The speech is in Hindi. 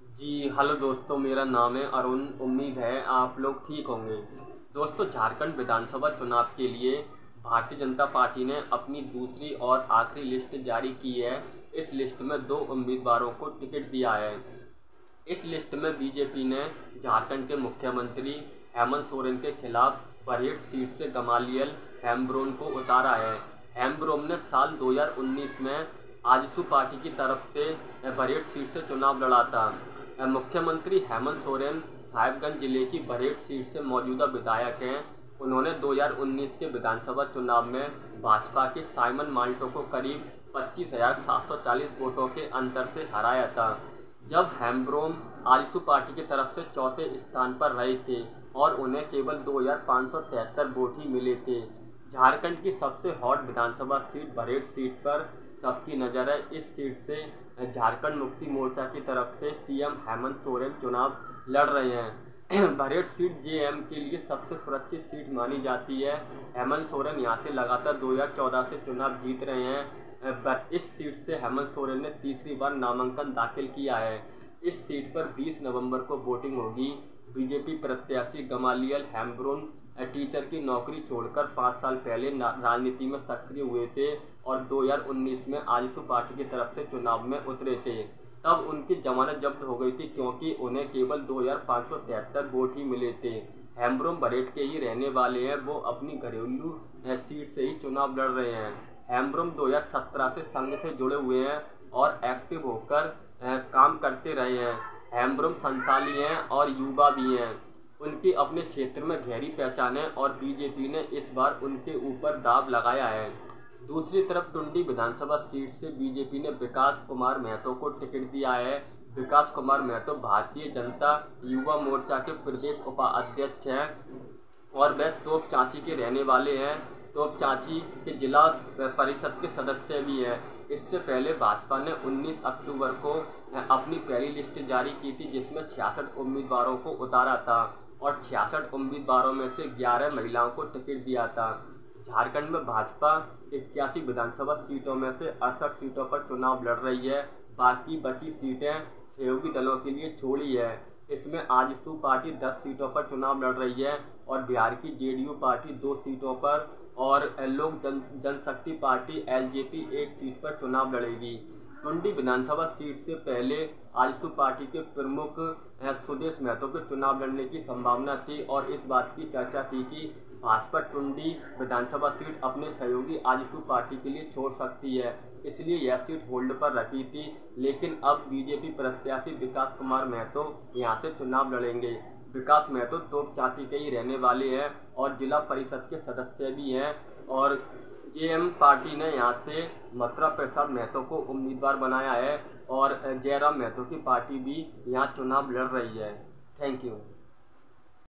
जी हेलो दोस्तों, मेरा नाम है अरुण। उम्मीद है आप लोग ठीक होंगे। दोस्तों, झारखंड विधानसभा चुनाव के लिए भारतीय जनता पार्टी ने अपनी दूसरी और आखिरी लिस्ट जारी की है। इस लिस्ट में 2 उम्मीदवारों को टिकट दिया है। इस लिस्ट में बीजेपी ने झारखंड के मुख्यमंत्री हेमंत सोरेन के खिलाफ बरहेट सीट से गमालियल हेम्ब्रोम को उतारा है। हेम्ब्रोम ने साल 2019 में आजसू पार्टी की तरफ से बरहेट सीट से चुनाव लड़ा था। मुख्यमंत्री हेमंत सोरेन साहिबगंज जिले की बरहेट सीट से मौजूदा विधायक हैं। उन्होंने 2019 के विधानसभा चुनाव में भाजपा के साइमन माल्टो को करीब 25,740 वोटों के अंतर से हराया था, जब हेम्ब्रोम आजसू पार्टी की तरफ से चौथे स्थान पर रहे थे और उन्हें केवल 2,573 वोट ही मिले थे। झारखंड की सबसे हॉट विधानसभा सीट बरहेट सीट पर सबकी नज़र है। इस सीट से झारखंड मुक्ति मोर्चा की तरफ से सीएम हेमंत सोरेन चुनाव लड़ रहे हैं। बरहेट सीट जेएम के लिए सबसे सुरक्षित सीट मानी जाती है। हेमंत सोरेन यहां से लगातार 2014 से चुनाव जीत रहे हैं। इस सीट से हेमंत सोरेन ने तीसरी बार नामांकन दाखिल किया है। इस सीट पर 20 नवंबर को वोटिंग होगी। बीजेपी प्रत्याशी गमालियल हेम्ब्रोम टीचर की नौकरी छोड़कर 5 साल पहले राजनीति में सक्रिय हुए थे और 2019 में आजसू पार्टी की तरफ से चुनाव में उतरे थे। तब उनकी जमानत जब्त हो गई थी क्योंकि उन्हें केवल 2,573 वोट ही मिले थे। हेम्ब्रोम बरहेट के ही रहने वाले हैं। वो अपनी घरेलू सीट से ही चुनाव लड़ रहे हैं। हेम्ब्रोम 2017 से संघ से जुड़े हुए हैं और एक्टिव होकर काम करते रहे हैं। हेम्ब्रोम संताली हैं और युवा भी हैं। उनकी अपने क्षेत्र में गहरी पहचान है और बीजेपी ने इस बार उनके ऊपर दांव लगाया है। दूसरी तरफ टुंडी विधानसभा सीट से बीजेपी ने विकास कुमार महतो को टिकट दिया है। विकास कुमार महतो भारतीय जनता युवा मोर्चा के प्रदेश उपाध्यक्ष हैं और वे तोप चांची के रहने वाले हैं। तोप चांची के जिला परिषद के सदस्य भी हैं। इससे पहले भाजपा ने 19 अक्टूबर को अपनी पहली लिस्ट जारी की थी, जिसमें 66 उम्मीदवारों को उतारा था और 66 उम्मीदवारों में से 11 महिलाओं को टिकट दिया था। झारखंड में भाजपा 81 विधानसभा सीटों में से 68 सीटों पर चुनाव लड़ रही है। बाकी बची सीटें सहयोगी दलों के लिए छोड़ी है। इसमें आजसू पार्टी 10 सीटों पर चुनाव लड़ रही है और बिहार की जेडीयू पार्टी 2 सीटों पर और लोक जनशक्ति पार्टी एलजेपी 1 सीट पर चुनाव लड़ेगी। टुंडी विधानसभा सीट से पहले आजसू पार्टी के प्रमुख सुदेश महतो के चुनाव लड़ने की संभावना थी और इस बात की चर्चा थी कि भाजपा टुंडी विधानसभा सीट अपने सहयोगी आजसू पार्टी के लिए छोड़ सकती है, इसलिए यह सीट होल्ड पर रखी थी। लेकिन अब बीजेपी प्रत्याशी विकास कुमार महतो यहां से चुनाव लड़ेंगे। विकास महतो तोप चांची के ही रहने वाले हैं और जिला परिषद के सदस्य भी हैं और जेएम पार्टी ने यहां से मथुरा प्रसाद महतो को उम्मीदवार बनाया है और जयराम महतो की पार्टी भी यहां चुनाव लड़ रही है। Thank you.